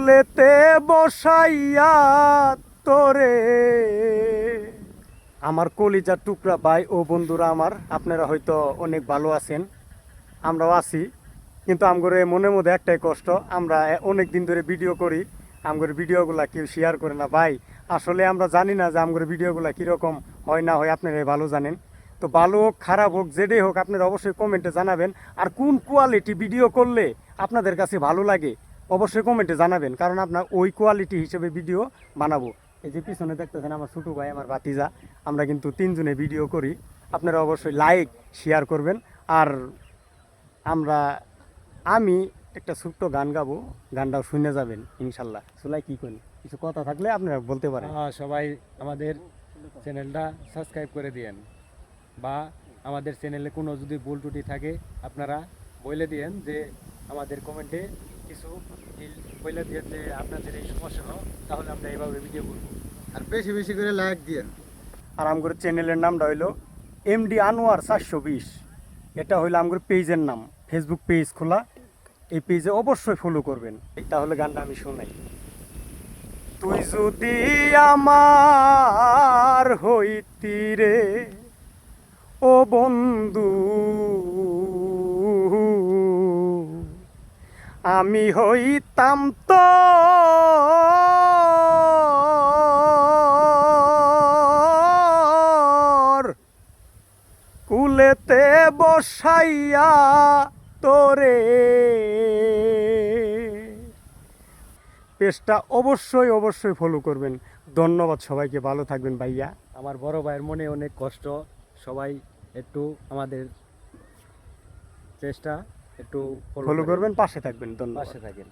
কুলেতে বসাইয়া তোরে। আমার কলিজার টুকরা ভাই ও বন্ধুরা আমার, আপনারা হয়তো অনেক ভালো আছেন, আমরাও আছি। কিন্তু আমগরে মনের মধ্যে একটাই কষ্ট, আমরা অনেক দিন ধরে ভিডিও করি, আমগরে ভিডিওগুলা কেউ শেয়ার করে না ভাই। আসলে আমরা জানি না যে আমগরে ভিডিওগুলা কীরকম হয় না হয়, আপনারাই ভালো জানেন। তো ভালো হোক খারাপ হোক যেটাই হোক, আপনারা অবশ্যই কমেন্টে জানাবেন। আর কোন কোয়ালিটি ভিডিও করলে আপনাদের কাছে ভালো লাগে অবশ্যই কমেন্টে জানাবেন, কারণ আপনার ওই কোয়ালিটি হিসেবে ভিডিও বানাবো। এই যে পিছনে দেখতেছেন আমার ছোটো ভাই, আমার ভাতিজা, আমরা কিন্তু তিনজনে ভিডিও করি। আপনারা অবশ্যই লাইক শেয়ার করবেন। আর আমি একটা ছোট্ট গান গাবো, গানটাও শুনে যাবেন ইনশাল্লাহ। সুলাই কি করেন, কিছু কথা থাকলে আপনারা বলতে পারেন। সবাই আমাদের চ্যানেলটা সাবস্ক্রাইব করে দিয়েন, বা আমাদের চ্যানেলে কোনো যদি ভুল ত্রুটি থাকে আপনারা বলে দিয়েন, যে আমাদের কমেন্টে কিছু বলে দিয়েন যে আপনাদের এই সমস্যা হয়, তাহলে আমরা এইভাবে ভিডিও করবো। আর বেশি বেশি করে লাইক দিয়েন। আর আমগর চ্যানেলের নামটা হইলো এমডি আনোয়ার 420। এটা হইলো আমগর পেজের নাম, ফেসবুক পেজ খোলা, এই পেজে অবশ্যই ফলো করবেন। তাহলে গানটা আমি শোনাই। তুই যদি আমার হইতি রে ও বন্ধু, আমি হইতাম তোর কুলেতে বসাইয়া তোরে। পেজটা অবশ্যই অবশ্যই ফলো করবেন। ধন্যবাদ সবাইকে, ভালো থাকবেন ভাইয়া। আমার বড় ভাইয়ের মনে অনেক কষ্ট, সবাই একটু আমাদের চেষ্টা একটু ফলো করবেন, পাশে থাকবেন। ধন্যবাদ। পাশে থাকেন।